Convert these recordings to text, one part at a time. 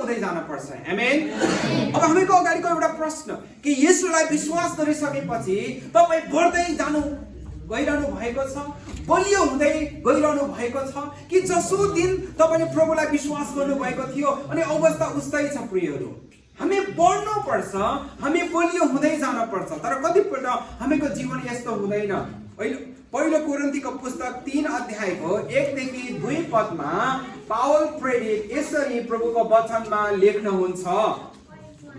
हुँदै जान पर्छ। आमेन। अब हामीको अगाडिको एउटा प्रश्न कि येशूलाई विश्वास गरिसकेपछि तपाई बढ्दै जानु गइरहनु भएको छ, बलियो हुँदै गइरहनु भएको छ कि जसो दिन तपाईले प्रभुलाई विश्वास गर्नु भएको थियो अनि अवस्था उस्तै छ। प्रियहरू, हामी बढ्नु पर्छ, हामी बलियो हुँदै जान पर्छ। तर कतिपल्ट हामीको जीवन यस्तो हुँदैन। पहिलो कोरिन्थीको पुस्तक 3 अध्यायको 1 देखि 2 पदमा पावल प्रेरित यसरी प्रभुको वचनमा लेख्नुहुन्छ,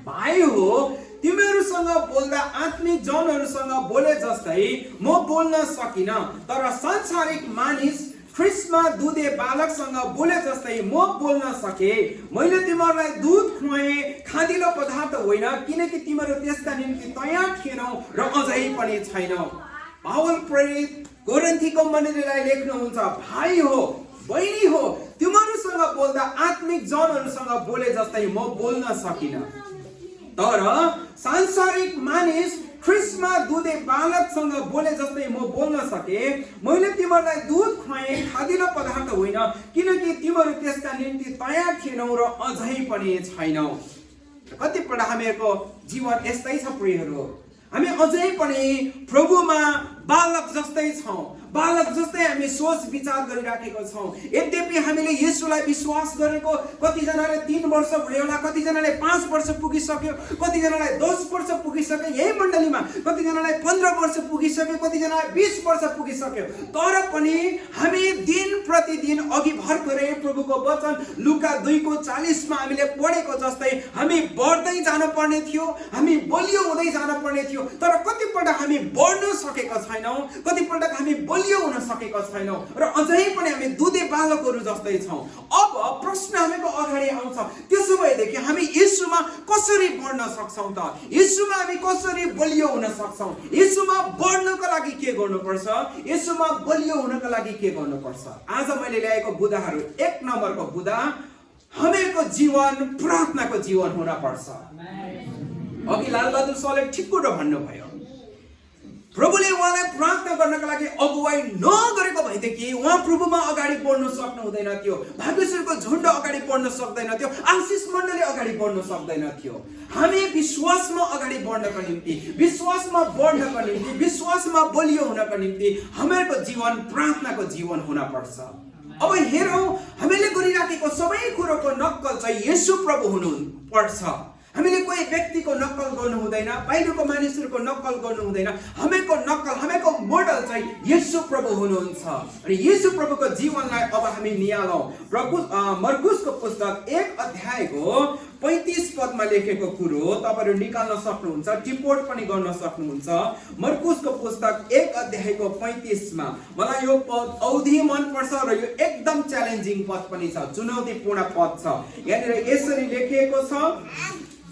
भाइ हो तिमीहरूसँग बोल्दा आत्मिक जनहरूसँग बोले जस्तै म बोल्न सकिन, तर सांसारिक मानिस ख्रिस्टमा दुधे बालकसँग बोले जस्तै म बोल्न सके। मैले तिमीहरूलाई दूध खुवाएँ, खादिलो पदार्थ होइन, किनकि तिमीहरू त्यसका निम्ति तयार थिएनौ र अझै पनि छैनौ। पावल प्रेरित कोरिन्थीको मण्डलीलाई लेख्नुहुन्छ, भाइ हो बहिनी हो तिमीहरूसँग बोल्दा आत्मिक जनहरूसँग बोले जस्तै म बोल्न सकिन, तर सांसारिक मानिस ख्रिस्टमा दुधे बालकसँग बोले जस्तै म बोल्न सके। मैले तिमीहरूलाई दूध खुवाएँ, खादिलो पदार्थ होइन, किनकि तिमीहरू त्यसका निम्ति तयार थिएनौ र अझै पनि छैनौ। कतिपल्ट हामीहरूको जीवन यस्तै छ प्रियहरू, हामी अझै पनि प्रभुमा बालक जस्तै छौँ, बालक जस्तै हामी सोच विचार गरिराखेको छौँ। यद्यपि हामीले येशूलाई विश्वास गरेको कतिजनाले 3 वर्ष भयो होला, कतिजनाले 5 वर्ष पुगिसक्यो, कतिजनालाई 10 वर्ष पुगिसक्यो यही मण्डलीमा, कतिजनालाई 15 वर्ष पुगिसक्यो, कतिजनालाई 20 वर्ष पुगिसक्यो। तर पनि हामी दिन प्रतिदिन अघि भर्खरै प्रभुको वचन लुका 2:40 मा हामीले पढेको जस्तै हामी बढ्दै जानुपर्ने थियो, हामी बलियो हुँदै जानुपर्ने थियो। तर कतिपल्ट हामी बढ्न सकेका छैनौँ, कतिपल्ट हामी बलियो हुन सकेका छैनौँ र अझै पनि हामी दुधे बालकहरू जस्तै छौँ। अब प्रश्न हामीको अगाडि आउँछ, त्यसो भएदेखि हामी येशूमा कसरी बढ्न सक्छौँ त? येशूमा हामी कसरी बलियो हुन सक्छौँ? येशूमा बढ्नको लागि के गर्नुपर्छ? येशूमा बलियो हुनको लागि के गर्नुपर्छ? आज मैले ल्याएको बुदाहरू 1 नम्बरको बुदा, हामीको जीवन प्रार्थनाको जीवन हुन पर्छ। अघि लालबहादुर सरले ठिक कुरा भन्नुभयो, प्रभुले उहाँलाई प्रार्थना गर्नका लागि अगुवाई नगरेको भएदेखि उहाँ प्रभुमा अगाडि बढ्न सक्नु हुँदैन थियो, भागेश्वरको झुण्ड अगाडि बढ्न सक्दैन थियो, आशिष मण्डली अगाडि बढ्न सक्दैन थियो। हामी विश्वासमा अगाडि बढ्नको निम्ति, विश्वासमा बढ्नको निम्ति, विश्वासमा बलियो हुनको निम्ति हामीहरूको जीवन प्रार्थनाको जीवन हुन पर्छ। अब हेरौँ, हामीले गरिराखेको सबै कुरोको नक्कल चाहिँ येशू प्रभु हुनु पर्छ। हामीले कोही व्यक्तिको नक्कल गर्नु हुँदैन, बाहिरको मानिसहरूको नक्कल गर्नु हुँदैन। हामीको नक्कल, हामीको मोडल चाहिँ येशू प्रभु हुनुहुन्छ। अनि येशू प्रभुको जीवनलाई अब हामी निहालौँ। मर्कुसको पुस्तक 1 अध्यायको 35 पदमा लेखेको कुरो तपाईहरु निकाल्न सक्नुहुन्छ, टिपोट पनि गर्न सक्नुहुन्छ। मर्कुसको पुस्तक 1 अध्यायको 35 मा मलाई यो पद औधी मन पर्छ र यो एकदम च्यालेन्जिङ पद पनि छ, चुनौतीपूर्ण पद छ। यहाँनिर यसरी लेखिएको छ,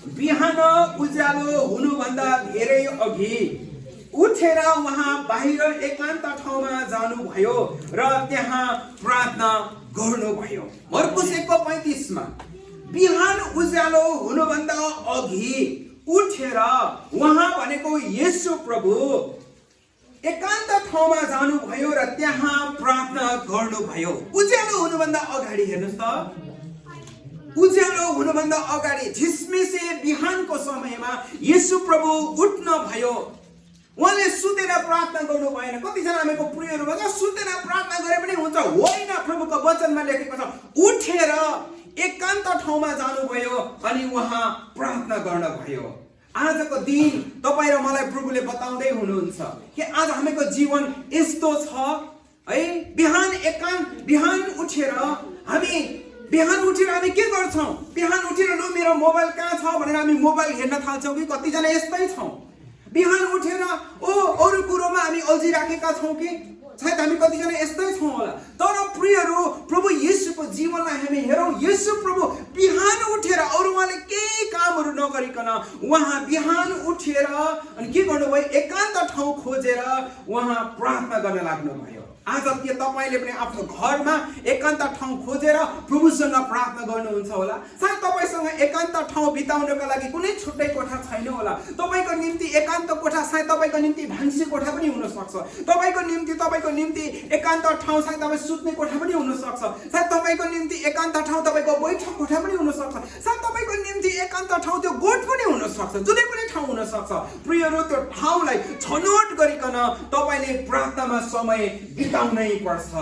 बिहान उज्यालो हुनुभन्दा धेरै अघि उठेर उहाँ बाहिर एकान्त ठाउँमा जानुभयो र त्यहाँ प्रार्थना गर्नुभयो। मर्कुस 1:35 मा बिहान उज्यालो हुनुभन्दा अघि उठेर उहाँ भनेको येशू प्रभु एकान्त ठाउँमा जानुभयो र त्यहाँ प्रार्थना गर्नुभयो। उज्यालो हुनुभन्दा अगाडि हेर्नुस् त, उज्यालो हुनुभन्दा अगाडि झिसमिसे बिहानको समयमा येशू प्रभु उठ्न भयो। उहाँले सुतेर प्रार्थना गर्नु भएन। कतिजना हामीको प्रियहरू भन्छ सुतेर प्रार्थना गरे पनि हुन्छ, होइन। प्रभुको वचनमा लेखेको छ उठेर एकान्त ठाउँमा जानुभयो अनि उहाँ प्रार्थना गर्न भयो। आजको दिन तपाईँ र मलाई प्रभुले बताउँदै हुनुहुन्छ कि आज हामीको जीवन यस्तो छ है। बिहान उठेर हामी के गर्छौँ? बिहान उठेर लु मेरो मोबाइल कहाँ छ भनेर हामी मोबाइल हेर्न थाल्छौँ कि कतिजना यस्तै छौँ। बिहान उठेर अरू कुरोमा हामी अल्झिराखेका छौँ कि सायद हामी कतिजना यस्तै छौँ होला। तर प्रियहरू, प्रभु येशूको जीवनलाई हामी हेरौँ। येशू प्रभु बिहान उठेर अरू उहाँले केही कामहरू नगरिकन उहाँ बिहान उठेर अनि के गर्नुभयो? एकान्त ठाउँ खोजेर उहाँ प्रार्थना गर्न लाग्नुभयो। आज के तपाईँले पनि आफ्नो घरमा एकान्त ठाउँ खोजेर प्रभुसँग प्रार्थना गर्नुहुन्छ होला। सायद तपाईँसँग एकान्त ठाउँ बिताउनको लागि कुनै छुट्टै कोठा छैन होला। तपाईँको निम्ति एकान्त कोठा सायद तपाईँको निम्ति भान्सी कोठा पनि हुन सक्छ। तपाईँको निम्ति एकान्त ठाउँ सायद तपाईँ सुत्ने कोठा पनि हुन सक्छ। सायद तपाईँको निम्ति एकान्त ठाउँ तपाईँको बैठक कोठा पनि हुन सक्छ। सायद सक्छ, जुनै पनि ठाउँ हुन सक्छ। प्रियहरू, त्यो ठाउँलाई छनौट गरिकन तपाईले प्रार्थनामा समय बिताउनै पर्छ।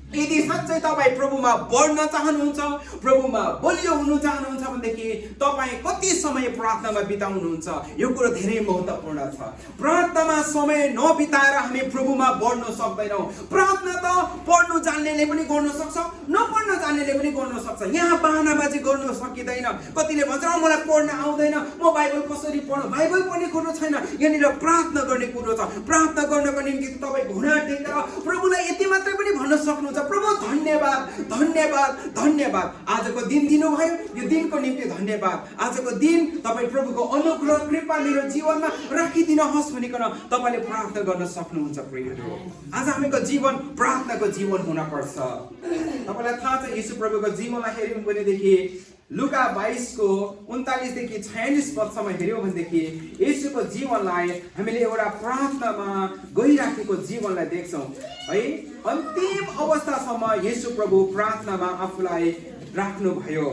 यदि साँच्चै तपाईँ प्रभुमा बढ्न चाहनुहुन्छ, प्रभुमा बलियो हुनु चाहनुहुन्छ भनेदेखि तपाईँ कति समय प्रार्थनामा बिताउनुहुन्छ, यो कुरो धेरै महत्त्वपूर्ण छ। प्रार्थनामा समय नबिताएर हामी प्रभुमा बढ्न सक्दैनौँ। प्रार्थना त पढ्नु जान्नेले पनि गर्न सक्छ, नपढ्न जान्नेले पनि गर्न सक्छ। यहाँ बहानाबाजी गर्न सकिँदैन। कतिले भन्छ मलाई पढ्न आउँदैन, म बाइबल कसरी पढ्नु, बाइबल पढ्ने कुरो छैन। यहाँनिर प्रार्थना गर्ने कुरो छ। प्रार्थना गर्नको निम्ति तपाईँ घुँडा टेकेर प्रभुलाई यति मात्रै पनि भन्न सक्नुहुन्छ, प्रभु धन्यवाद, धन्यवाद, धन्यवाद, आजको दिन दिनुभयो, यो दिनको निम्ति धन्यवाद। आजको दिन तपाईँ प्रभुको अनुग्रह कृपा मेरो जीवनमा राखिदिनुहोस् भनिकन तपाईँले प्रार्थना गर्न सक्नुहुन्छ। प्रियहरू, आज हामीको जीवन प्रार्थनाको जीवन हुनपर्छ। तपाईँलाई थाहा छ, यीशु प्रभुको जीवनलाई हेऱ्यौँ भनेदेखि लुका 22:39 देखि 46 पदसम्म हेऱ्यौँ भनेदेखि येशूको जीवनलाई हामीले एउटा प्रार्थनामा गइराखेको जीवनलाई देख्छौँ है। अन्तिम अवस्थासम्म येशू प्रभु प्रार्थनामा आफूलाई राख्नुभयो।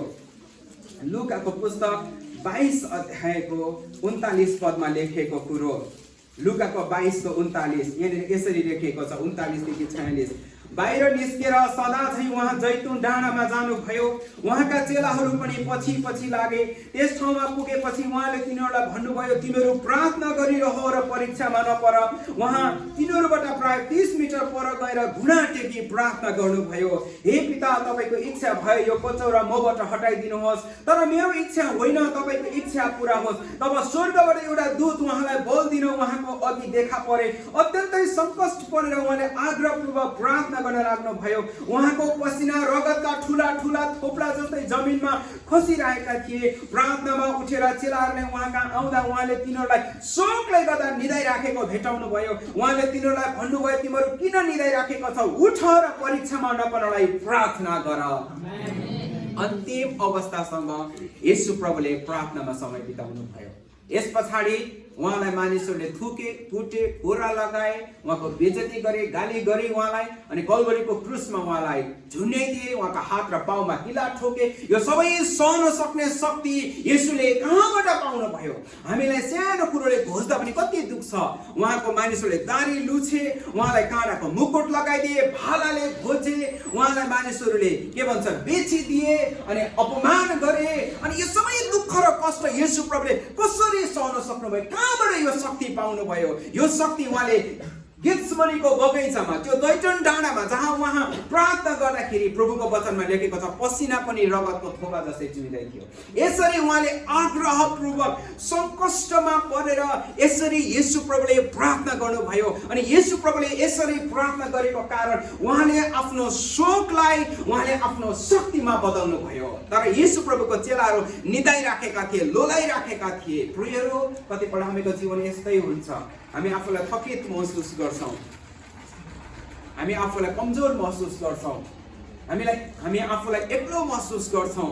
लुकाको पुस्तक 22 अध्यायको 39 पदमा लेखेको कुरो, लुकाको 22:39 यहाँनिर यसरी लेखेको छ, 39 देखि 46। बाहिर निस्केर सदाझै उहाँ जैतुन डाँडामा जानुभयो। उहाँका चेलाहरू पनि पछि पछि लागे। त्यस ठाउँमा पुगेपछि उहाँले तिनीहरूलाई भन्नुभयो, तिमीहरू प्रार्थना गरिरह र परीक्षामा नपर। उहाँ तिनीहरूबाट प्राय 30 मिटर पर गएर घुँडा टेकी प्रार्थना गर्नुभयो, हे पिता, तपाईँको इच्छा भए यो कचौरा मबाट हटाइदिनुहोस्, तर मेरो इच्छा होइन, तपाईँको इच्छा पुरा होस्। तब स्वर्गबाट एउटा दूत उहाँलाई बोल्दिन उहाँको अघि देखा परे। अत्यन्तै सङ्कष्ट परेर उहाँले आग्रहपूर्वक प्रार्थना गर्न लाग्नु भयो। उहाँको पसिना रगतका ठुला ठुला थोप्ला जस्तै जमिनमा खसिरहेका थिए। प्रार्थनामा उठेर चेलाहरूले उहाँका आउँदा उहाँले तिनीहरूलाई शोकले गर्दा निदाइराखेको भेटाउनु भयो। उहाँले तिनीहरूलाई भन्नुभयो, तिमीहरू किन निदाइराखेको छौ, उठ र परीक्षामा नपर्नलाई प्रार्थना गर। अन्तिम अवस्थासम्म येशू प्रभुले प्रार्थनामा समय बिताउनु भयो। यस पछाडि उहाँलाई मानिसहरूले थुके, कुटे, कोरा लगाए, उहाँको बेइज्जती गरे, गाली गरे उहाँलाई, अनि कल्वरीको क्रुसमा उहाँलाई झुन्ड्याइदिए, उहाँका हात र पाउमा किला ठोके। यो सबै सहन सक्ने शक्ति येशूले कहाँबाट पाउनु भयो? हामीलाई सानो कुरोले घोज्दा पनि कति दुख छ। उहाँको मानिसहरूले दारी लुछे, उहाँलाई काँडाको मुकुट लगाइदिए, भालाले घोचे, उहाँलाई मानिसहरूले के भन्छ बेचिदिए अनि अपमान गरे। अनि यो सबै दुःख र कष्ट येशू प्रभुले कसरी सहन सक्नुभयो? कहाँबाट यो शक्ति पाउनु भयो? यो शक्ति उहाँले गेत्समनीको बगैँचामा, त्यो दैटन डाँडामा जहाँ उहाँ प्रार्थना गर्दाखेरि प्रभुको वचनमा लेखेको छ, पसिना पनि रगतको थोपा जस्तै चुहिँदै थियो। यसरी उहाँले आग्रहपूर्वक सङ्कष्टमा परेर यसरी येशू प्रभुले प्रार्थना गर्नुभयो। अनि येशू प्रभुले यसरी प्रार्थना गरेको कारण उहाँले आफ्नो शोकलाई उहाँले आफ्नो शक्तिमा बदल्नु भयो। तर येशू प्रभुको चेलाहरू निदाइराखेका थिए, लोलाइराखेका थिए। प्रियहरू, कतिपल्ट हामीको जीवन यस्तै हुन्छ। हामी आफूलाई थकित महसुस गर्छौँ, हामी आफूलाई कमजोर महसुस गर्छौँ, हामी आफूलाई एक्लो महसुस गर्छौँ,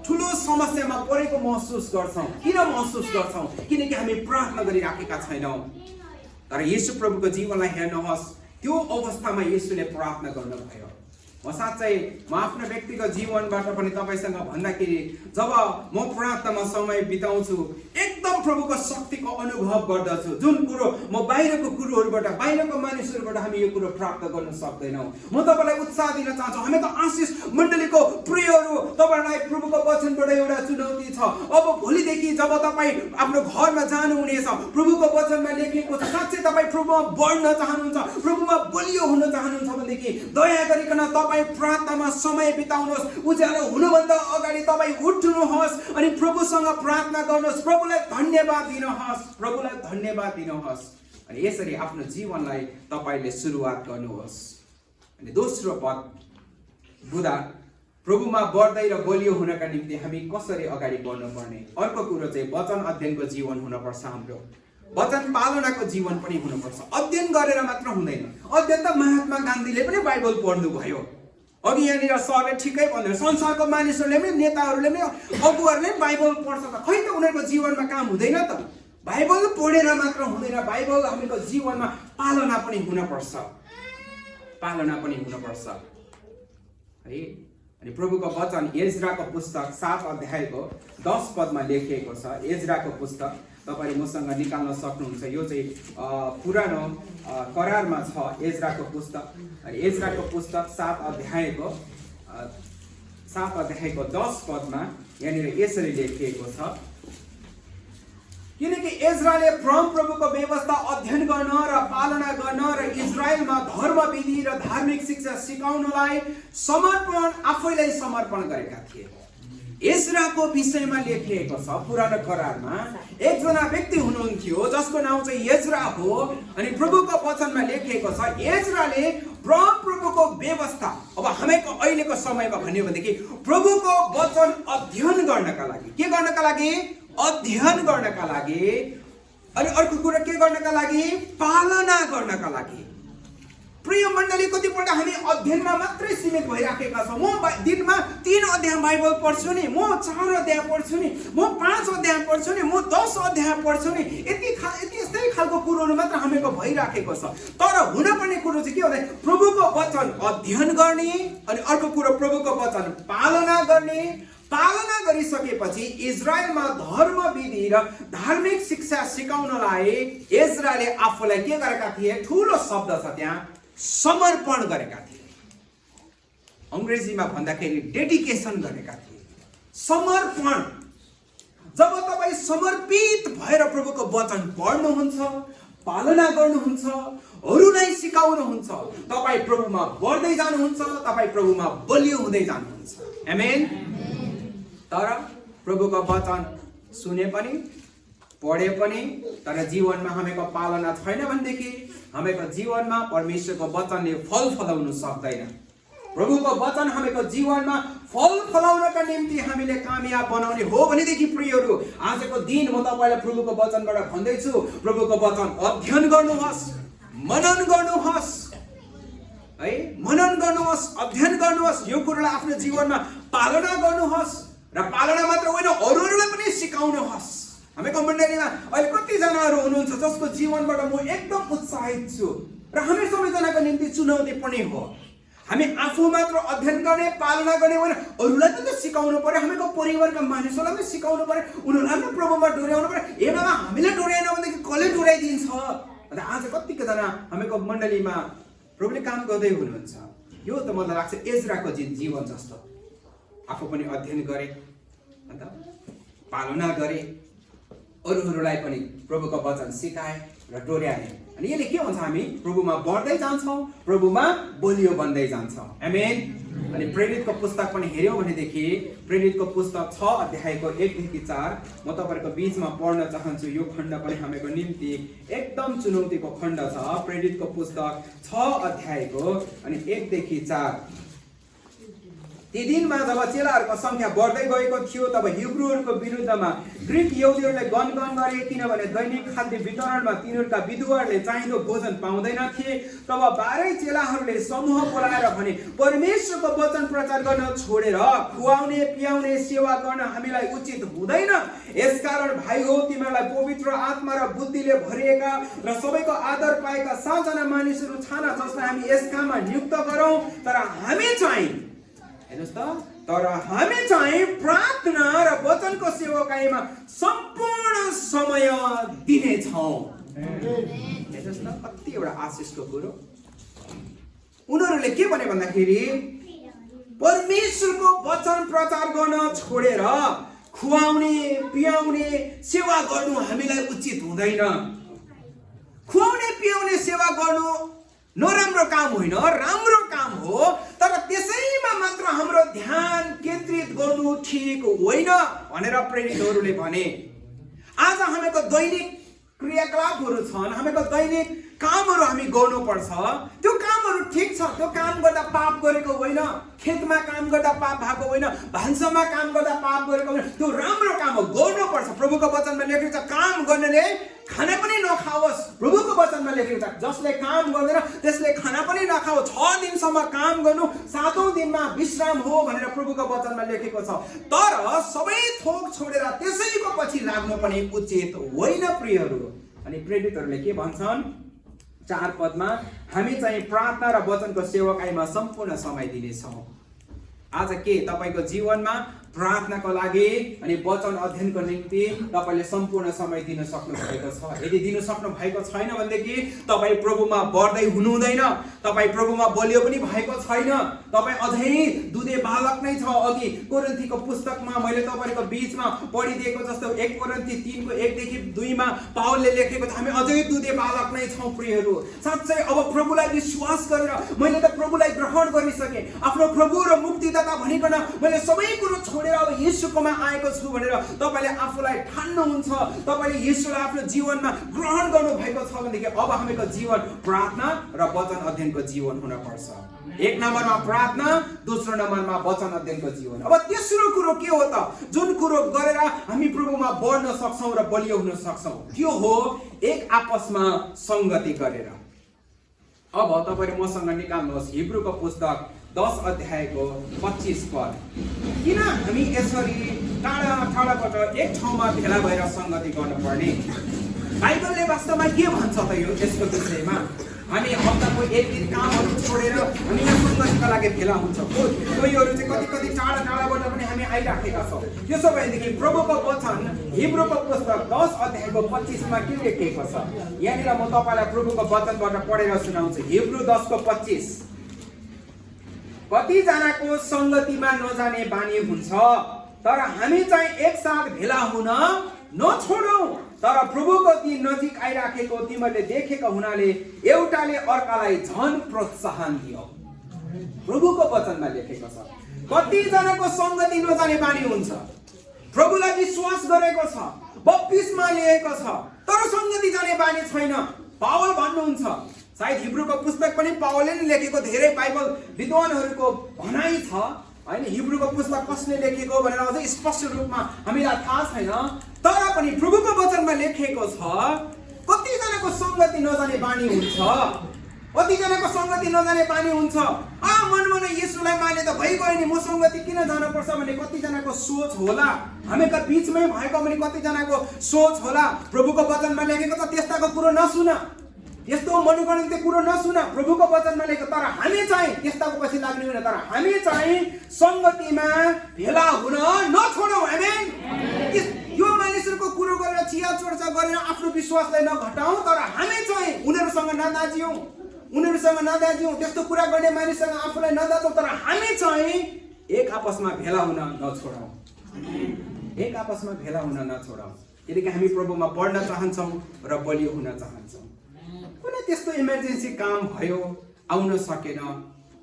ठुलो समस्यामा परेको महसुस गर्छौँ। किन महसुस गर्छौँ? किनकि हामी प्रार्थना गरिराखेका छैनौँ। तर येशू प्रभुको जीवनलाई हेर्नुहोस्, त्यो अवस्थामा येशूले प्रार्थना गर्नुभयो। म साँच्चै आफ्नो व्यक्तिगत जीवनबाट पनि तपाईँसँग भन्दाखेरि जब म प्रार्थनामा समय बिताउँछु, एकदम प्रभुको शक्तिको अनुभव गर्दछु। जुन कुरो म बाहिरको कुरोहरूबाट, बाहिरको मानिसहरूबाट हामी यो कुरो प्राप्त गर्न सक्दैनौँ। म तपाईँलाई उत्साह दिन चाहन्छु। हामी त आशिष मण्डलीको प्रियहरू, तपाईँलाई प्रभुको वचनबाट एउटा चुनौती छ। अब भोलिदेखि जब तपाईँ आफ्नो घरमा जानुहुनेछ, प्रभुको वचनमा लेखेको छ, साँच्चै तपाईँ प्रभुमा बढ्न चाहनुहुन्छ, प्रभुमा बलियो हुन चाहनुहुन्छ भनेदेखि दया गरिकन तपाईँ प्रार्थनामा समय बिताउनुहोस्। उज्यालो हुनुभन्दा अगाडि तपाईँ उठ्नुहोस् अनि प्रभुसँग प्रार्थना गर्नुहोस्, प्रभुलाई धन्यवाद दिनुहोस्, प्रभुलाई धन्यवाद दिनुहोस्। अनि यसरी आफ्नो जीवनलाई तपाईँले सुरुवात गर्नुहोस्। अनि दोस्रो पद, बुधा प्रभुमा बढ्दै र बलियो हुनका निम्ति हामी कसरी अगाडि बढ्नुपर्ने? अर्को कुरो चाहिँ वचन अध्ययनको जीवन हुनुपर्छ। हाम्रो वचन पालनाको जीवन पनि हुनुपर्छ। अध्ययन गरेर मात्र हुँदैन। अध्ययन त महात्मा गान्धीले पनि बाइबल पढ्नुभयो। अघि यहाँनिर सरले ठिकै भन्यो, संसारको मानिसहरूले पनि, नेताहरूले पनि, अगुवाहरूले पनि बाइबल पढ्छ त, खै त उनीहरूको जीवनमा काम हुँदैन त? बाइबल पढेर मात्र हुँदैन, बाइबल हामीको जीवनमा पालना पनि हुनुपर्छ, पालना पनि हुनुपर्छ है। अनि प्रभुको वचन एज्राको पुस्तक 7 अध्यायको 10 पदमा लेखिएको छ। एज्राको पुस्तक तपाईले मसँग निकाल्न सक्नुहुन्छ। यो चाहिँ पुरानो करारमा छ एज्राको पुस्तक। अनि एज्राको पुस्तक 7 अध्यायको 10 पदमा यहाँनिर यसरी लेखिएको छ, किनकि इजरायलले परमप्रभुको व्यवस्था अध्ययन गर्न र पालना गर्न र इजरायलमा धर्मविधि र धार्मिक शिक्षा सिकाउनलाई आफैलाई समर्पण गरेका थिए। एज्राको विषयमा लेखिएको छ पुरानो करारमा। एकजना व्यक्ति हुनुहुन्थ्यो जसको नाम चाहिँ एज्रा हो। अनि प्रभुको वचनमा लेखिएको छ एज्राले परमप्रभुको व्यवस्था, अब हामीको अहिलेको समयमा भन्यो भनेदेखि प्रभुको वचन अध्ययन गर्नका लागि, के गर्नका लागि? अध्ययन गर्नका लागि। अनि अर्को कुरा के गर्नका लागि? पालना गर्नका लागि। प्रिय मण्डली, कतिपल्ट हामी अध्ययनमा मात्रै सीमित भइराखेका छौँ। म दिनमा 3 अध्याय बाइबल पढ्छु नि, म 4 अध्याय पढ्छु नि, म 5 अध्याय पढ्छु नि, म 10 अध्याय पढ्छु नि, यस्तै खालको कुरोहरू मात्र हामीको भइराखेको छ। तर हुनुपर्ने कुरो चाहिँ के हो भने प्रभुको वचन अध्ययन गर्ने, अनि अर्को कुरो प्रभुको वचन पालना गर्ने। पालना गरिसकेपछि इजरायलमा धर्मविधि र धार्मिक शिक्षा सिकाउनलाई एज्राले आफूलाई के गरेका थिए? ठुलो शब्द छ त्यहाँ, समर्पण गरेका थिए। अंग्रेजीमा भन्दाखेरि डेडिकेसन गरेका थिए, समर्पण। जब तपाईँ समर्पित भएर प्रभुको वचन पढ्नुहुन्छ, पालना गर्नुहुन्छ, अरूलाई सिकाउनुहुन्छ, तपाईँ प्रभुमा बढ्दै जानुहुन्छ, तपाईँ प्रभुमा बलियो हुँदै जानुहुन्छ। आमेन। तर प्रभुको वचन सुने पनि पढे पनि तर जीवनमा हामीको पालना छैन भनेदेखि हामीको जीवनमा परमेश्वरको वचनले फल फलाउन सक्दैन। प्रभुको वचन हामीको जीवनमा फल फलाउनका निम्ति हामीले कामयाब बनाउने हो भनेदेखि प्रियहरू, आजको दिन म तपाईलाई प्रभुको वचनबाट भन्दैछु, प्रभुको वचन अध्ययन गर्नुहोस्, मनन गर्नुहोस्, है, मनन गर्नुहोस्, अध्ययन गर्नुहोस्, यो कुरालाई आफ्नो जीवनमा पालना गर्नुहोस् र पालना मात्र होइन अरूहरूलाई पनि सिकाउनुहोस्। हामीको मण्डलीमा अहिले कतिजनाहरू हुनुहुन्छ जसको जीवनबाट म एकदम उत्साहित छु र हामी सबैजनाको निम्ति चुनौती पनि हो। हामी आफू मात्र अध्ययन गर्ने, पालना गर्ने होइन, अरूलाई पनि त सिकाउनु पर्यो। हामीको परिवारका मानिसहरूलाई पनि सिकाउनु पर्यो, उनीहरूलाई पनि प्रभुमा डोर्याउनु पर्यो। ए बाबा, हामीले डोर्याएन भनेदेखि कसले डोर्याइदिन्छ? अन्त आज कतिजना हामीको मण्डलीमा प्रभुले काम गर्दै हुनुहुन्छ। यो त मलाई लाग्छ एज्राको जीवन जस्तो। आफू पनि अध्ययन गरे, अन्त पालना गरे, अरूहरूलाई पनि प्रभुको वचन सिकाए र डोर्याए। अनि यसले के हुन्छ? हामी प्रभुमा बढ्दै जान्छौँ, प्रभुमा बलियो बन्दै जान्छौँ। आमेन। अनि प्रेरितको पुस्तक पनि हेऱ्यौँ भनेदेखि प्रेरितको पुस्तक 6 अध्यायको 1 देखि 4 म तपाईँहरूको बीचमा पढ्न चाहन्छु। यो खण्ड पनि हामीको निम्ति एकदम चुनौतीको खण्ड छ। प्रेरितको पुस्तक 6 अध्यायको अनि 1 देखि 4। ती दिनमा जब चेलाहरूको संख्या बढ्दै गएको थियो तब हिब्रूहरूको विरुद्धमा ग्रीक यहुदीहरूले गनगन गरे, किनभने दैनिक खाद्य वितरणमा तिनीहरूका विधुवाहरूले चाहिँदो भोजन पाउँदैन थिए। तब 12 चेलाहरूले समूह बोलाएर भने, परमेश्वरको वचन प्रचार गर्न छोडेर खुवाउने पियाउने सेवा गर्न हामीलाई उचित हुँदैन। यसकारण भाइ हो, तिमीहरूलाई पवित्र आत्मा र बुद्धिले भरिएका र सबैको आदर पाएका 7 जना मानिसहरू छान, जसलाई हामी यस काममा नियुक्त गरौँ। तर हामी चाहिँ प्रार्थना र वचनको सेवकाईमा सम्पूर्ण समय दिनेछौँ। हेर्नुहोस् न, कति एउटा आशिषको कुरो। उनीहरूले के भने भन्दाखेरि परमेश्वरको वचन प्रचार गर्न छोडेर खुवाउने पियाउने सेवा गर्नु हामीलाई उचित हुँदैन। खुवाउने पियाउने सेवा गर्नु नराम्रो काम होइन, राम्रो काम हो। तर त्यसैमा मात्र हाम्रो ध्यान केन्द्रित गर्नु ठिक होइन भनेर प्रेरितहरूले भने। आज हामीको दैनिक क्रियाकलापहरू छन्, हामीको दैनिक कामहरू हामी गर्नुपर्छ। त्यो कामहरू ठिक छ, त्यो काम गर्दा पाप गरेको होइन, खेतमा काम गर्दा पाप भएको होइन, भान्सामा काम गर्दा पाप गरेको होइन, त्यो राम्रो काम हो, गर्नुपर्छ। प्रभुको वचनमा लेखेको छ काम गर्नेले खाना पनि नखाओस्। प्रभुको वचनमा लेखेको छ जसले काम गर्दैन त्यसले खाना पनि नखाओ, 6 दिनसम्म काम गर्नु, 7औं दिनमा विश्राम हो भनेर प्रभुको वचनमा लेखेको छ। तर सबै थोक छोडेर त्यसैको पछि लाग्नु पनि उचित होइन प्रियहरू। अनि प्रेरितहरूले के भन्छन्? 4 पदमा, हामी चाहिँ प्रार्थना र वचनको सेवकाईमा सम्पूर्ण समय दिनेछौँ। आज के तपाईको जीवनमा प्रार्थनाको लागि अनि वचन अध्ययनको निम्ति तपाईले सम्पूर्ण समय दिन सक्नु भएको छ। यदि दिन सक्नु भएको छैन भनेदेखि तपाई प्रभुमा बढ्दै हुनु हुँदैन, तपाई प्रभुमा बलियो पनि भएको छैन, तपाई अझै दुधे बालक नै छ। अघि कोरिन्थीको पुस्तकमा मैले तपाईहरुको बीचमा पढिदिएको जस्तो 1 कोरिन्थी 3 को 1 देखि 2 मा पावलले लेखेको छ, हामी अझै दुधे बालक नै छौं प्रियहरू। साच्चै अब प्रभुलाई विश्वास गरेर मैले त प्रभुलाई ग्रहण गरिसके, आफ्नो प्रभु र मुक्तिदाता भनिकन मैले सबै कुरो छोडेर अब येशूकोमा आएको छु भनेर तपाईले आफूलाई ठान्नुहुन्छ, तपाईले येशूलाई आफ्नो जीवनमा ग्रहण गर्नु भएको छ भनेदेखि अब हामीको जीवन प्रार्थना र वचन अध्ययनको जीवन हुन पर्छ। एक नम्बरमा प्रार्थना, दोस्रो नम्बरमा वचन अध्ययनको जीवन। अब तेस्रो कुरो के हो त, जुन कुरो गरेर हामी प्रभुमा बढ्न सक्छौं र बलियो हुन सक्छौं, त्यो हो एक आपसमा संगति गरेर। अब तपाईले मसँग निकाल्नुहोस् हिब्रूको पुस्तक 10 अध्यायको 25 पद। किन हामी यसरी टाढा टाढाबाट एक ठाउँमा भेला भएर संगति गर्नुपर्ने? बाइबलले वास्तवमा के भन्छ त यो यसको विषयमा? हामी हप्ताको एक दिन कामहरू छोडेर हामी यहाँ संगतिका लागि भेला हुन्छ। कोहीहरू चाहिँ कति टाढा टाढाबाट पनि हामी आइराखेका छौँ। त्यसो भएदेखि प्रभुको वचन हिब्रूको पुस्तक 10 अध्यायको 25 मा के लेखिएको छ? यहाँनिर म तपाईलाई प्रभुको वचनबाट पढेर सुनाउँछु। हिब्रू 10 को 25। कतिजनाको संगतिमा नजाने बानी हुन्छ, तर हामी चाहिँ एकसाथ भेला हुन नछोडौं। तर प्रभुको दिन नजिक आइराखेको तिमीहरूले देखेका हुनाले एउटाले अर्कालाई झन प्रोत्साहन दियो। प्रभुको वचनमा लेखेको छ कतिजनाको संगति नजाने बानी हुन्छ, प्रभुलाई विश्वास गरेको छ, बप्तिस्मा लिएको छ, तर संगति जाने बानी छैन। पावल भन्नुहुन्छ, सायद हिब्रूको पुस्तक पनि पावलले नै लेखेको, धेरै बाइबल विद्वानहरूको भनाइ छ हैन, हिब्रूको पुस्तक कसले लेखेको भनेर अझै स्पष्ट रूपमा हामीलाई थाहा छैन, तर पनि प्रभुको वचनमा लेखेको छ कतिजनाको संगति नजाने बानी हुन्छ, कतिजनाको संगति नजाने बानी हुन्छ। मनमा नै येशूलाई माने त भइगयो नि, म संगति किन जानु पर्छ भन्ने कतिजनाको सोच होला। हामीका बीचमै भएको पनि कतिजनाको सोच होला। प्रभुको वचनमा लेखेको छ त्यस्ताको कुरो नसुन, यस्तो मनोगणित कुरो नसुन, प्रभुको वचनमा लेखेको। तर हामी चाहिँ त्यस्ताको पछि लाग्ने होइन, तर हामी चाहिँ संगतिमा भेला हुन नछोडौं। आमेन। यो मानिसहरूको कुरो गरेर चिया चर्चा गरेर आफ्नो विश्वासलाई नघटाऊ, तर हामी चाहिँ उनीहरूसँग नदाजियौं, त्यस्तो कुरा गर्ने मानिससँग आफूलाई नदाजौं, तर हामी चाहिँ एक आपसमा भेला हुन नछोडौं। एक आपसमा भेला हुन नछोडौं, किनकि हामी प्रभुमा बढ्न चाहन्छौं र बलियो हुन चाहन्छौं। कुनै त्यस्तो इमर्जेन्सी काम भयो, आउन सकेन,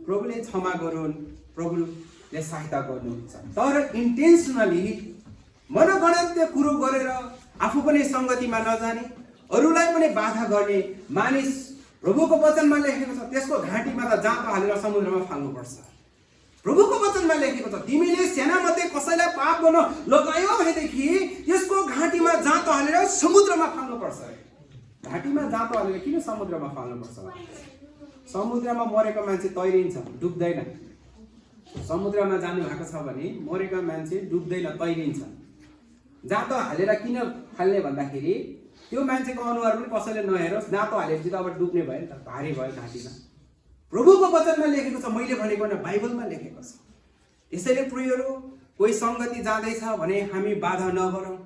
प्रभुले क्षमा गरून्, प्रभुले सहायता गर्नुहुन्छ। तर इन्टेन्सनली मनगणन्य कुरो गरेर आफू पनि संगतिमा नजाने, अरूलाई पनि बाधा गर्ने मानिस प्रभुको वचनमा लेखेको छ त्यसको घाँटीमा त जाँतो हालेर समुद्रमा फाल्नुपर्छ। प्रभुको वचनमा लेखेको छ तिमीले सेनामध्ये कसैलाई पाप गर्न लगायो भनेदेखि त्यसको घाँटीमा जाँतो हालेर समुद्रमा फाल्नुपर्छ। घाँटीमा जाँतो हालेर किन समुद्रमा फाल्नुपर्छ? समुद्रमा मरेको मान्छे तैरिन्छ, डुब्दैन। समुद्रमा जानु भएको छ भने मरेको मान्छे डुब्दैन, तैरिन्छ। जाँतो हालेर किन फाल्ने भन्दाखेरि त्यो मान्छेको अनुहार पनि कसैले नहेरोस्, जाँतो हालेपछि त अब डुब्ने भयो नि त, भारी भयो घाँटीमा। प्रभुको वचनमा लेखेको छ, मैले भनेको न, बाइबलमा लेखेको छ। यसैले प्रियहरू, कोही संगति जाँदैछ भने हामी बाधा नगरौँ,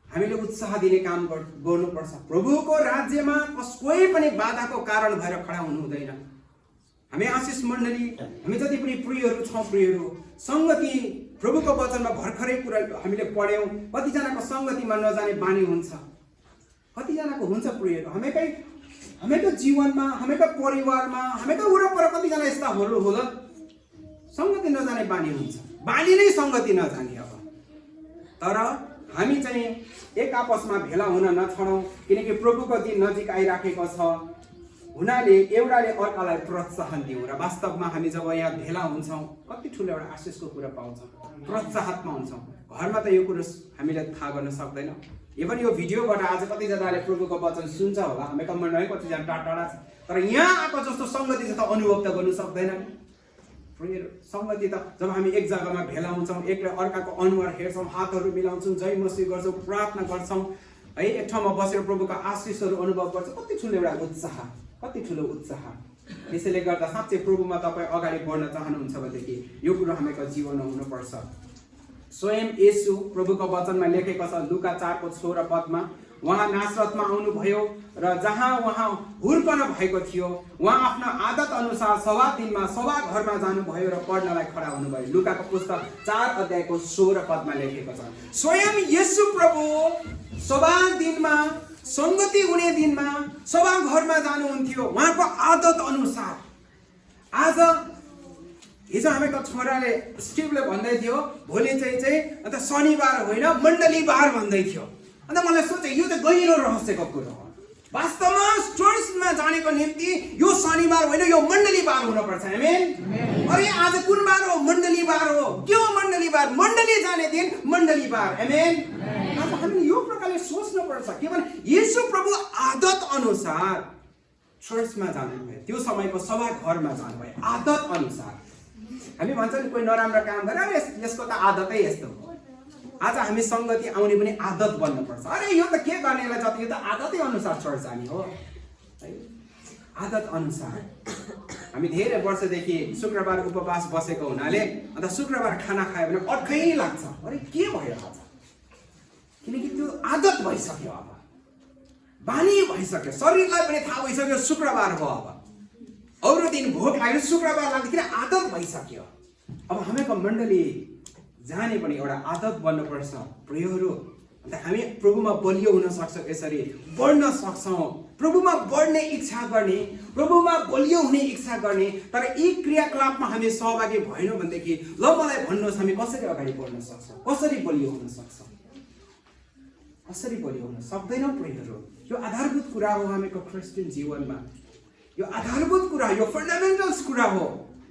हामीले उत्साह दिने काम गर्नुपर्छ। प्रभुको राज्यमा कोही पनि बाधाको कारण भएर खडा हुनु हुँदैन। हामी आशिष मण्डली, हामी जति पनि प्रियहरू छौँ, प्रियहरू संगति प्रभुको वचनमा भर्खरै कुरा हामीले पढ्यौँ। कतिजनाको संगतिमा नजाने बानी हुन्छ, कतिजनाको हुन्छ प्रियहरू। हामीको जीवनमा, हामीको परिवारमा, हामीको वरपर कतिजना यस्ता होला संगति नजाने बानी हुन्छ, बानी नै संगति नजाने। अब तर हामी चाहिँ एक आपसमा भेला हुन नछोडौँ, किनकि प्रभुको दिन नजिक आइराखेको छ हुनाले एउटाले अर्कालाई प्रोत्साहन दिउँ। र वास्तवमा हामी जब यहाँ भेला हुन्छौँ कति ठुलो एउटा आशिषको कुरा पाउँछौँ, प्रोत्साहनमा हुन्छौँ। घरमा त यो कुरो हामीले थाहा गर्न सक्दैन। इभन यो भिडियोबाट आज कतिजनाले प्रभुको वचन सुन्छ होला, हामी कमेन्टमा कतिजना टाढा छ, तर यहाँ आएको जस्तो संगति चाहिँ त अनुभव त गर्नु सक्दैन। संगति त जब हामी एक जग्गामा भेला हुन्छौँ, एकले अर्काको अनुहार हेर्छौँ, हातहरू मिलाउँछौँ, जय मसीह गर्छौँ, प्रार्थना गर्छौँ है, एक ठाउँमा बसेर प्रभुको आशिषहरू अनुभव गर्छौँ, कति ठुलो एउटा उत्साह, कति ठुलो उत्साह। त्यसैले गर्दा साँच्चै प्रभुमा तपाईँ अगाडि बढ्न चाहनुहुन्छ भनेदेखि यो कुरो हामीको जीवनमा हुनुपर्छ। स्वयं येशू प्रभुको वचनमा लेखेको छ लुका 4:16 उहाँ नासरतमा आउनुभयो र जहाँ उहाँ हुर्कन भएको थियो उहाँ आफ्नो आदत अनुसार सभा दिनमा सभा घरमा जानुभयो र पढ्नलाई खडा हुनुभयो। लुकाको पुस्तक 4:16 लेखेको छ। स्वयं येशू प्रभु सभा दिनमा संगति हुने दिनमा सभा घरमा जानुहुन्थ्यो उहाँको आदत अनुसार। आज हिजो हामीको छोराले स्टिभले भन्दै थियो भोलि चाहिँ अन्त शनिबार होइन मण्डलीबार भन्दै थियो। अन्त मलाई सोचे यो त गहिरो रहस्यको कुरो हो। वास्तवमा चर्चमा जानेको निम्ति यो शनिबार होइन यो मण्डलीबार हुनुपर्छ। आमेन। अरे आज कुन बार हो? मण्डलीबार हो। के हो मण्डलीबार? मण्डली जाने दिन मण्डलीबार। आमेन। अब हामीले यो प्रकारले सोच्नु पर्छ किनभने येशू प्रभु आदत अनुसार चर्चमा जानुभयो, त्यो समयको सभा घरमा जानुभयो आदत अनुसार। हामी भन्छौँ नि कोही नराम्रो काम गरेर यसको त आदतै यस्तो हो। आज हामी संगति आउने पनि आदत बन्नुपर्छ। अरे यो त के गर्नेलाई जति यो त आदतै अनुसार चर्च जाने हो है। आदत अनुसार हामी धेरै वर्षदेखि शुक्रबार उपवास बसेको हुनाले अन्त शुक्रबार खाना खायो भने अर्कै लाग्छ। अरे के भयो आज? किनकि त्यो आदत भइसक्यो, अब बानी भइसक्यो, शरीरलाई पनि थाहा भइसक्यो शुक्रबार हो। अब अरू दिन भोक लाग्यो शुक्रबार लाग्दाखेरि आदत भइसक्यो। अब हामीको मण्डली जाने पनि एउटा आदत बन्नुपर्छ प्रियहरू। अन्त हामी प्रभुमा बलियो हुन सक्छौँ, यसरी बढ्न सक्छौँ, प्रभुमा बढ्ने इच्छा गर्ने, प्रभुमा बलियो हुने इच्छा गर्ने। तर यी क्रियाकलापमा हामी सहभागी भएनौँ भनेदेखि ल मलाई भन्नुहोस् हामी कसरी अगाडि बढ्न सक्छौँ, कसरी बलियो हुन सक्छौँ, कसरी बलियो हुन सक्दैनौँ प्रियहरू। यो आधारभूत कुरा हो हामीको क्रिस्चियन जीवनमा। यो आधारभूत कुरा, यो फन्डामेन्टल्स कुरा हो,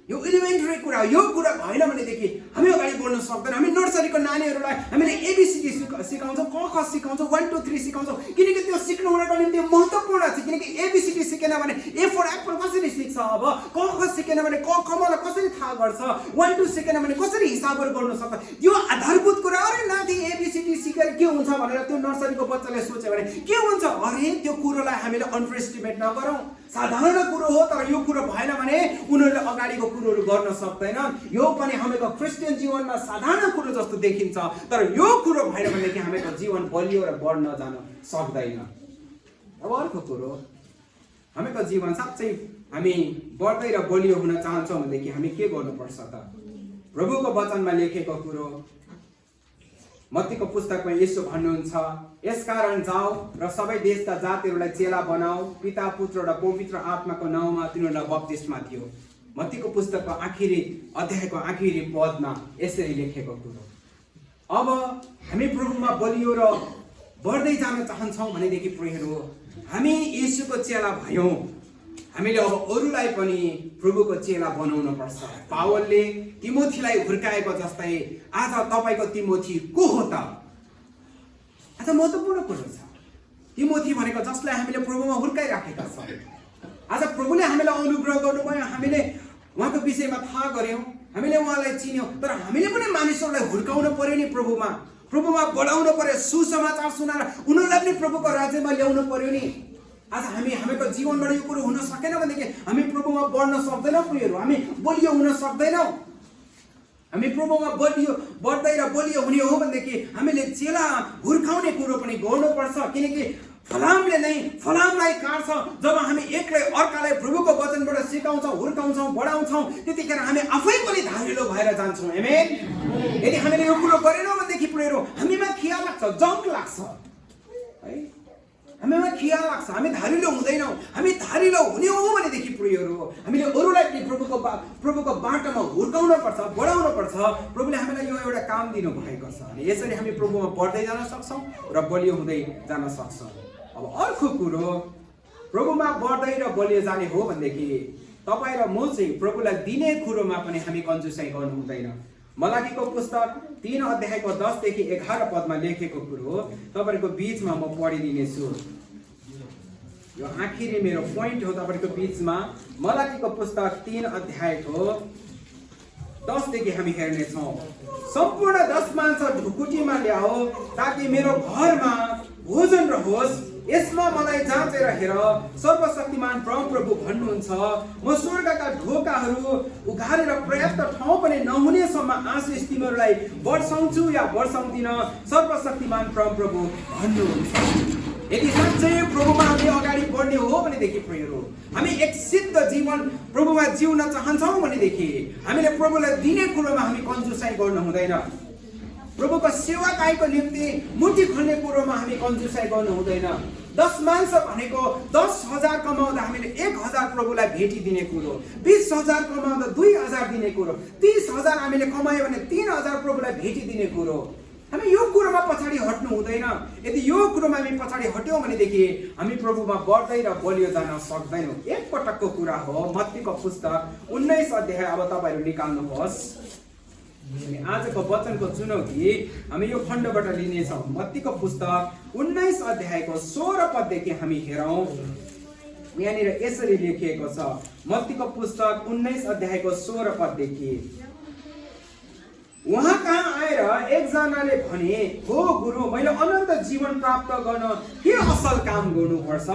यो एलिमेन्टरी कुरा। यो कुरा भएन भनेदेखि हामी अगाडि बढ्न सक्दैन। हामी नर्सरीको नानीहरूलाई हामीले एबिसिडी सिकाउँछौँ, क ख सिकाउँछौँ, 1 2 3 सिकाउँछौँ किनकि त्यो सिक्नु हुनको निम्ति महत्त्वपूर्ण छ। किनकि एबिसिडी सिकेन भने ए फर एप्पल कसरी सिक्छ, अब क ख सिकेन भने क कमला कसरी थाहा गर्छ, 1 2 सिकेन भने कसरी हिसाबहरू गर्न सक्छ। यो आधारभूत कुरा। अरे नाति एबिसिडी सिकेर के हुन्छ भनेर त्यो नर्सरीको बच्चाले सोच्यो भने के हुन्छ? अरे त्यो कुरोलाई हामीले अन्डर एस्टिमेट नगरौँ। साधारण कुरो हो, तर यो कुरो भएन भने उनीहरूले अगाडिको कुरोहरू गर्न सक्दैनन्। यो पनि हामीको क्रिस्चियन जीवनमा साधारण कुरो जस्तो देखिन्छ, तर यो कुरो भएन भनेदेखि हामीको जीवन बलियो र बढ्न जान सक्दैन। अब अर्को कुरो, हामीको जीवन साँच्चै हामी बढ्दै र बलियो हुन चाहन्छौँ भनेदेखि हामी के गर्नुपर्छ त? प्रभुको वचनमा लेखेको कुरो मत्तीको पुस्तकमा यसो भन्नुहुन्छ, यसकारण जाऊ र सबै देशका जातिहरूलाई चेला बनाऊ, पिता पुत्र र पवित्र आत्माको नाउँमा तिनीहरूलाई बप्तिस्मा दियो। मत्तीको पुस्तकको आखिरी अध्यायको आखिरी पदमा यसरी लेखेको कुरो। अब हामी प्रभुमा बलियो र बढ्दै जान चाहन्छौँ भनेदेखि प्रियहरू हामी येशूको चेला भयौँ। हामीले अब अरूलाई पनि प्रभुको चेला बनाउन पर्छ। पावलले तिमोथीलाई हुर्काएको जस्तै आज तपाईँको तिमोथी को हो त? आज महत्त्वपूर्ण कुरो छ। तिमोथी भनेको जसलाई हामीले प्रभुमा हुर्काइराखेका छौँ। आज प्रभुले हामीलाई अनुग्रह गर्नुभयो, हामीले उहाँको विषयमा थाहा गऱ्यौँ, हामीले उहाँलाई चिन्यौँ, तर हामीले पनि मानिसहरूलाई हुर्काउन पर्यो नि, प्रभुमा बढाउनु पर्यो, सुसमाचार सुनाएर उनीहरूलाई पनि प्रभुको राज्यमा ल्याउनु पर्यो नि। आज हामीको जीवनबाट यो कुरो हुन सकेन भनेदेखि हामी प्रभुमा बढ्न सक्दैनौँ प्रियहरू, हामी बलियो हुन सक्दैनौँ। हामी प्रभुमा बढ्दै र बलियो हुने हो भनेदेखि हामीले चेला हुर्काउने कुरो पनि गर्नुपर्छ। किनकि फलामले नै फलामलाई काट्छ। जब हामी एकले अर्कालाई प्रभुको वचनबाट सिकाउँछौँ, हुर्काउँछौँ, बढाउँछौँ, त्यतिखेर हामी आफै पनि धारिलो भएर जान्छौँ। आमेन। यदि हामीले यो कुरो गरेनौँ भनेदेखि प्रियहरू हामीमा खिया लाग्छ, जङ्क लाग्छ है, हामीमा खिया लाग्छ, हामी धारिलो हुँदैनौँ। हामी धारिलो हुने हो भनेदेखि प्रियहरू हामीले अरूलाई पनि प्रभुको बाटोमा हुर्काउन पर्छ, बढाउन पर्छ। प्रभुले हामीलाई यो एउटा काम दिनु भएको छ अनि यसरी हामी प्रभुमा बढ्दै जान सक्छौँ र बलियो हुँदै जान सक्छौँ। अब अर्को कुरो, प्रभुमा बढ्दै र बलियो जाने हो भनेदेखि तपाईँ र म चाहिँ प्रभुलाई दिने कुरोमा पनि हामी कन्जुसाइ गर्नु हुँदैन। मलाकीको पुस्तक 3 अध्यायको 10 देखि 11 पदमा लेखेको कुरो हो, तपाईँहरूको बिचमा म पढिदिनेछु। यो आखिरी मेरो पोइन्ट हो तपाईँहरूको बिचमा। मलाकीको पुस्तक 3 अध्यायको 10 देखि हामी हेर्नेछौँ। सम्पूर्ण दशमांश ढुकुटीमा ल्याओ ताकि मेरो घरमा भोजन रहोस्। यसमा मलाई जाँचेर हेर, सर्वशक्तिमान परमप्रभु भन्नुहुन्छ, म स्वर्गका ढोकाहरू उघारेर पर्याप्त ठाउँ पनि नहुनेसम्म आशिष तिमीहरूलाई वर्षाउँछु या वर्षाउँदिन, सर्वशक्तिमान परमप्रभु भन्नुहुन्छ। यदि साँच्चै प्रभुमा हामी अगाडि बढ्ने हो भनेदेखि प्रियहरू, हामी एक सिद्ध जीवन प्रभुमा जिउन चाहन्छौँ भनेदेखि हामीले प्रभुलाई दिने कुरोमा हामी कन्जुसाइ गर्नु हुँदैन। प्रभुको सेवाकाईको निम्ति मुठी खोल्ने कुरोमा हामी कन्जुसाइ गर्नु हुँदैन। 10 मान्छ भनेको 10,000 कमाउँदा हामीले 1,000 प्रभुलाई भेटिदिने कुरो, 20,000 कमाउँदा 2,000 दिने कुरो, 30,000 हामीले कमायो भने 3,000 प्रभुलाई भेटिदिने कुरो। हामी यो कुरोमा पछाडि हट्नु हुँदैन। यदि यो कुरोमा हामी पछाडि हट्यौँ भनेदेखि हामी प्रभुमा बढ्दै र बलियो जान सक्दैनौँ। एक पटकको कुरा हो, मत्तीको पुस्तक 19 अध्याय अब तपाईँहरू निकाल्नुहोस्। आजको वचनको चुनौती हामी यो खण्डबाट लिनेछौँ। मत्तीको पुस्तक 19 अध्यायको 16 पददेखि हामी हेरौँ। यहाँनिर यसरी लेखिएको छ, मत्तीको पुस्तक 19 अध्यायको 16 पददेखि, उहाँ कहाँ आएर एकजनाले भने, हो गुरु, मैले अनन्त जीवन प्राप्त गर्न के असल काम गर्नुपर्छ?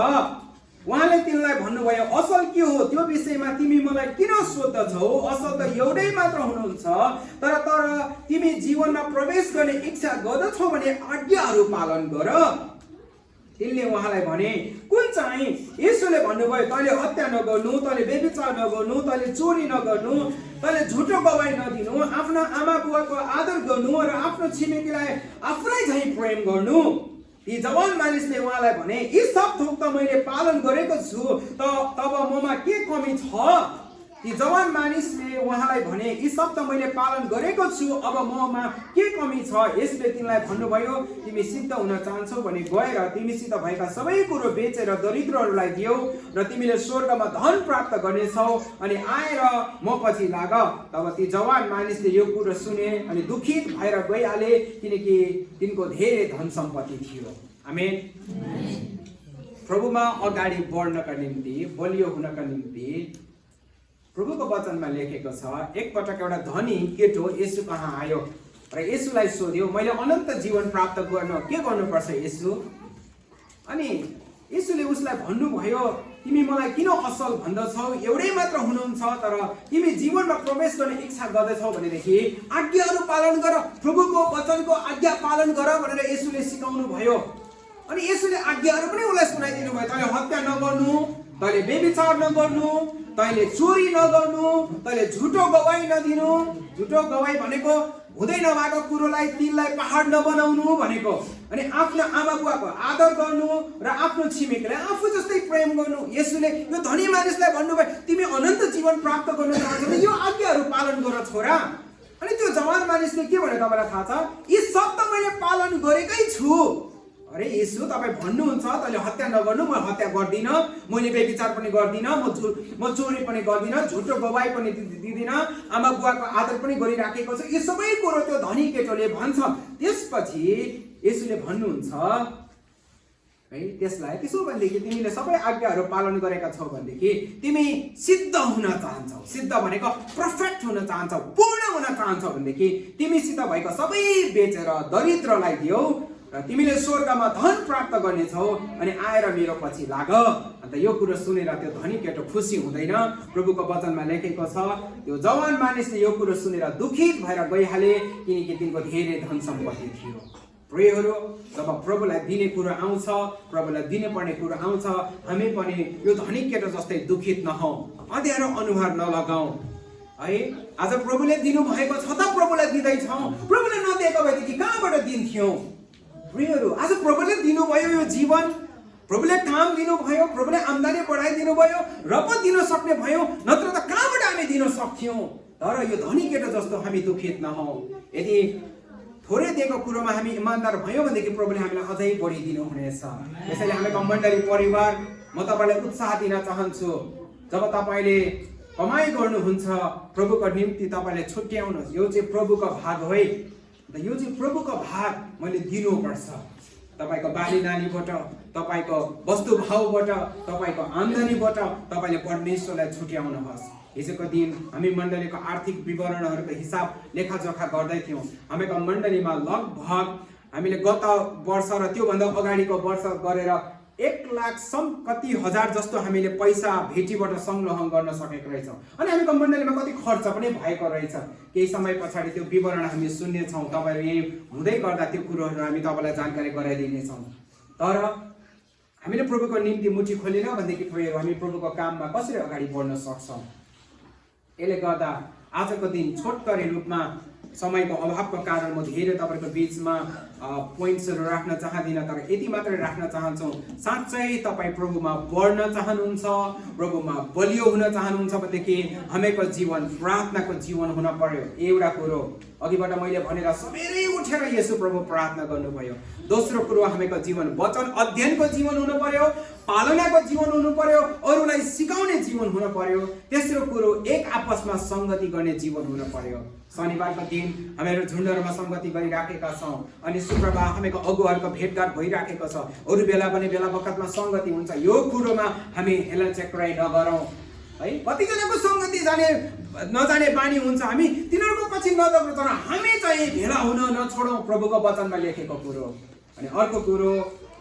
उहाँले तिनलाई भन्नुभयो, असल के हो त्यो विषयमा तिमी मलाई किन सोध्दछौ? असल त एउटै मात्र हुनुहुन्छ, तर तिमी जीवनमा प्रवेश गर्ने इच्छा गर्दछौ भने आज्ञाहरू पालन गर। तिनले उहाँलाई भने, कुन चाहिँ? यसोले भन्नुभयो, तैँले हत्या नगर्नु, तैँले व्यभिचार नगर्नु, तैँले चोरी नगर्नु, तैँले झुटो गवाही नदिनु, आफ्नो आमा बुवाको आदर गर्नु र आफ्नो छिमेकीलाई आफ्नै झैँ प्रेम गर्नु। ती जवान मानिसले उहाँलाई भने, यी सब थोक त मैले पालन गरेको छु, तब ममा के कमी छ? ती जवान मानिसले उहाँलाई भने, यी सब त मैले पालन गरेको छु, अब ममा के कमी छ? यसले तिमीलाई भन्नुभयो, तिमी सिद्ध हुन चाहन्छौ भने गएर तिमीसित भएका सबै कुरो बेचेर दरिद्रहरूलाई दियौ र तिमीले स्वर्गमा धन प्राप्त गर्नेछौ, अनि आएर म पछि लाग। तब ती जवान मानिसले यो कुरो सुने अनि दुखित भएर गइहाले, किनकि तिनको धेरै धन सम्पत्ति थियो। आमेन। प्रभुमा अगाडि बढ्नका निम्ति, बलियो हुनका निम्ति प्रभुको वचनमा लेखेको छ, एकपटक एउटा धनी केटो येशू कहाँ आयो र येशूलाई सोध्यो, मैले अनन्त जीवन प्राप्त गर्न के गर्नुपर्छ येशू? अनि येशूले उसलाई भन्नुभयो, तिमी मलाई किन असल भन्दछौ? एउटै मात्र हुनुहुन्छ, तर तिमी जीवनमा प्रवेश गर्ने इच्छा गर्दछौ भनेदेखि आज्ञाहरू पालन गर, प्रभुको वचनको आज्ञा पालन गर भनेर येशूले सिकाउनु भयो। अनि येशूले आज्ञाहरू पनि उसलाई सुनाइदिनु भयो। तैँले हत्या नगर्नु, तैँले व्यभिचार नगर्नु, तैँले चोरी नगर्नु, तैँले झुटो गवाही नदिनु। झुटो गवाही भनेको हुँदै नभएको कुरोलाई तिललाई पहाड नबनाउनु भनेको। अनि आफ्नो आमा बुवाको आदर गर्नु र आफ्नो छिमेकीलाई आफू जस्तै प्रेम गर्नु। येशूले यो धनी मानिसलाई भन्नुभयो, तिमी अनन्त जीवन प्राप्त गर्न चाहन्छौ भने यो आज्ञाहरू पालन गर छोरा। अनि त्यो जवान मानिसले के भन्यो तपाईँलाई थाहा छ? यी सब त मैले पालन गरेकै छु। अरे येशू, तपाईँ भन्नुहुन्छ तैँले हत्या नगर्नु, म हत्या गर्दिनँ, मैले व्यभिचार पनि गर्दिनँ, म चोरी पनि गर्दिनँ, झुटो गवाही पनि दिदिनँ, आमा बुवाको आदर पनि गरिराखेको छु। यो सबै कुरो त्यो धनी केटोले भन्छ। त्यसपछि येशूले भन्नुहुन्छ है त्यसलाई, त्यसो भनेदेखि तिमीले सबै आज्ञाहरू पालन गरेका छौ भनेदेखि तिमी सिद्ध हुन चाहन्छौ। सिद्ध भनेको पर्फेक्ट हुन चाहन्छौ, पूर्ण हुन चाहन्छौ भनेदेखि तिमीसित भएको सबै बेचेर दरिद्रलाई दियौ र तिमीले स्वर्गमा धन प्राप्त गर्नेछौ, अनि आएर मेरो पछि लाग। अन्त यो कुरो सुनेर त्यो धनी केटो खुसी हुँदैन। प्रभुको वचनमा लेखेको छ, त्यो जवान मानिसले यो कुरो सुनेर दुखित भएर गइहाले, किनकि तिनको धेरै धन सम्पत्ति थियो। प्रियहरू, जब प्रभुलाई दिने कुरो आउँछ, प्रभुलाई दिने पर्ने कुरो आउँछ, हामी पनि यो धनी केटो जस्तै दुखित नहौँ, अँध्यारो अनुहार नलगाऊ है। आज प्रभुले दिनु भएको छ त प्रभुलाई दिँदैछौँ, प्रभुले नदिएको भएदेखि कहाँबाट दिन्थ्यौँ? प्रियहरू, आज प्रभुले दिनुभयो यो जीवन, प्रभुले काम दिनुभयो, प्रभुले आम्दानी बढाइदिनु भयो, र पो दिन सक्ने भयो, नत्र त कहाँबाट हामी दिन सक्थ्यौँ? तर यो धनी केटो जस्तो हामी दुखित नहौँ। यदि थोरै दिएको कुरोमा हामी इमान्दार भयौँ भनेदेखि प्रभुले हामीलाई अझै बढी दिनुहुनेछ। यसैले हामीको मण्डली परिवार, म तपाईँलाई उत्साह दिन चाहन्छु, जब तपाईँले कमाइ गर्नुहुन्छ प्रभुको निम्ति तपाईँले छुट्याउनुहोस्। यो चाहिँ प्रभुको भाग हो है, यो चाहिँ प्रभुको भाग मैले दिनुपर्छ। तपाईँको बाली नानीबाट, तपाईँको वस्तुभावबाट, तपाईँको आम्दानीबाट तपाईँले परमेश्वरलाई छुट्याउनुहोस्। हिजोको दिन हामी मण्डलीको आर्थिक विवरणहरूको हिसाब लेखाजोखा गर्दै थियौँ। हामीको मण्डलीमा लगभग हामीले गत वर्ष र त्योभन्दा अगाडिको वर्ष गरेर 1,00,000 कति हजार जस्तो हामीले पैसा भेटीबाट संग्रहण गर्न सकेको रहेछौँ। अनि हामीको मण्डलीमा कति खर्च पनि भएको रहेछ। केही समय पछाडि त्यो विवरण हामी सुन्नेछौँ। तपाईँहरू यही हुँदै गर्दा त्यो कुरोहरू हामी तपाईँलाई जानकारी गराइदिनेछौँ। तर हामीले प्रभुको निम्ति मुठी खोलेन भनेदेखि तपाईँहरू हामी प्रभुको काममा कसरी अगाडि बढ्न सक्छौँ। यसले गर्दा आजको दिन छोटकरी रूपमा समयको अभावको कारण म धेरै तपाईँको बिचमा पोइन्ट्सहरू राख्न चाहदिनँ, तर यति मात्रै राख्न चाहन्छौँ। साँच्चै तपाईँ प्रभुमा बढ्न चाहनुहुन्छ, प्रभुमा बलियो हुन चाहनुहुन्छ भनेदेखि हामीको जीवन प्रार्थनाको जीवन हुन पर्यो। एउटा कुरो अघिबाट मैले भनेर सबैले उठेर येशू प्रभु प्रार्थना गर्नुभयो। दोस्रो कुरो हामीको जीवन वचन अध्ययनको जीवन हुनु पर्यो, पालनाको जीवन हुनु पर्यो, अरूलाई सिकाउने जीवन हुन पर्यो। तेस्रो कुरो एक आपसमा संगति गर्ने जीवन हुन पर्यो। शनिबारको दिन हामीहरू झुन्डहरूमा संगति गरिराखेका छौँ अनि शुक्रबार हामीको अगुवाहरूको भेटघाट भइराखेको छ। अरू बेला पनि बेला बखतमा संगति हुन्छ। यो कुरोमा हामी हेलाचेक्राइ नगरौँ है। कतिजनाको संगति नजाने बानी हुन्छ, हामी तिनीहरूको पछि नदौडौँ, तर हामी चाहिँ भेला हुन नछोडौँ, प्रभुको वचनमा लेखेको कुरो। अनि अर्को कुरो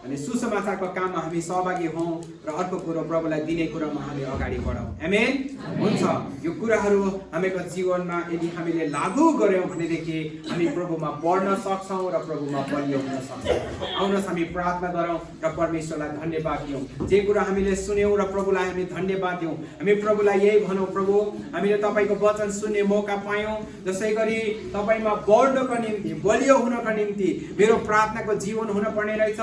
अनि सुसमाचारको काममा हामी सहभागी हौँ र अर्को कुरो प्रभुलाई दिने कुरामा हामी अगाडि बढौँ। आमेन। हुन्छ। यो कुराहरू हामीको जीवनमा यदि हामीले लागू गर्यौँ भनेदेखि हामी प्रभुमा बढ्न सक्छौँ र प्रभुमा बलियो हुन सक्छौँ। आउनुहोस् हामी प्रार्थना गरौँ र परमेश्वरलाई धन्यवाद दियौँ। जे कुरा हामीले सुन्यौँ र प्रभुलाई हामी धन्यवाद दियौँ। हामी प्रभुलाई यही भनौँ, प्रभु हामीले तपाईँको वचन सुन्ने मौका पायौँ। जसै गरी तपाईँमा बढ्नको निम्ति, बलियो हुनको निम्ति मेरो प्रार्थनाको जीवन हुन पर्ने रहेछ,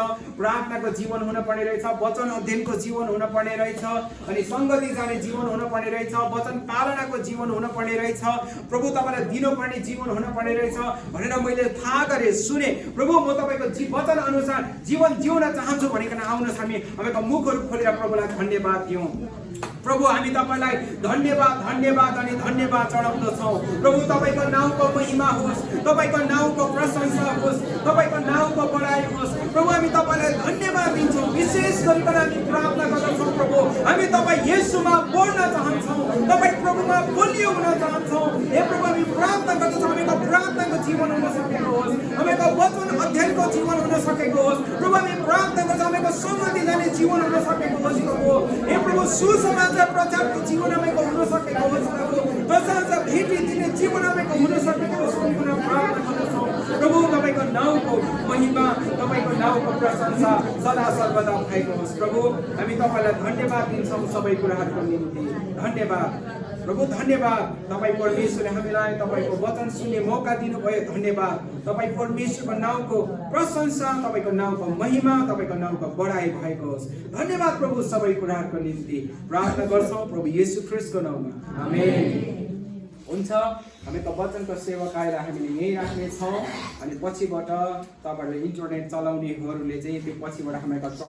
प्रार्थनाको जीवन हुन पर्ने रहेछ, वचन अध्ययनको जीवन हुन पर्ने रहेछ, अनि संगति जाने जीवन हुन पर्ने रहेछ, वचन पालनाको जीवन हुन पर्ने रहेछ, प्रभु तपाईँलाई दिनुपर्ने जीवन हुन पर्ने रहेछ भनेर मैले थाहा गरेँ, सुने। प्रभु म तपाईँको वचन अनुसार जीवन जिउन चाहन्छु भनिकन आउनुहोस् हामी हामीको मुखहरू खोलेर प्रभुलाई धन्यवाद दियौँ। प्रभु हामी तपाईँलाई धन्यवाद धन्यवाद अनि धन्यवाद चढाउँदछौँ। प्रभु तपाईँको नाउँको महिमा होस्, तपाईँको नाउँको प्रशंसा होस्, तपाईँको नाउँको बढाइ होस्। प्रभु हामी तपाईँलाई धन्यवाद दिन्छौँ। विशेष गरिकन हामी प्रार्थना गर्दछौँ प्रभु, हामी तपाईँ येशूमा बढ्न चाहन्छौँ, तपाईँ प्रभुमा बलियो हुन चाहन्छौँ। हे प्रभु हामी प्रार्थना गर्दछौँ हामीको प्रार्थनाको जीवन हुन सकेको होस्, हामीको वचन अध्ययनको जीवन हुन सकेको होस्। प्रभु हामी प्रार्थना गर्छौँ हामीको संगति जाने जीवन हुन सकेको होस् प्रभु। हे प्रभु सुसमाचार प्रचारको जीवन हामीको हुन सकेको होस् प्रभु। प्रशंसा भेटी दिने जीवन हामीको हुन सकेको होस् भनिकन प्रार्थना गर्दछौँ। प्रभु तपाईँको नाउँको महिमा, तपाईँको नाउँको प्रशंसा सदा सर्वदा भएको होस्। प्रभु हामी तपाईँलाई धन्यवाद दिन्छौँ सबै कुराहरूको निम्ति। धन्यवाद प्रभु, धन्यवाद। तपाईँ परमेश्वरले हामीलाई तपाईँको वचन सुन्ने मौका दिनुभयो। धन्यवाद। तपाईँ परमेश्वरको नाउँको प्रशंसा, तपाईँको नाउँको महिमा, तपाईँको नाउँको बढाइ भएको होस्। धन्यवाद प्रभु सबै कुराहरूको निम्ति प्रार्थना गर्छौँ प्रभु येशू ख्रीष्टको नाउँमा। आमेन। हुन्छ। हामीको वचनको सेवाकाईलाई हामीले यहीँ राख्नेछौँ अनि पछिबाट तपाईँहरूले इन्टरनेट चलाउनेहरूले चाहिँ त्यो पछिबाट हामीको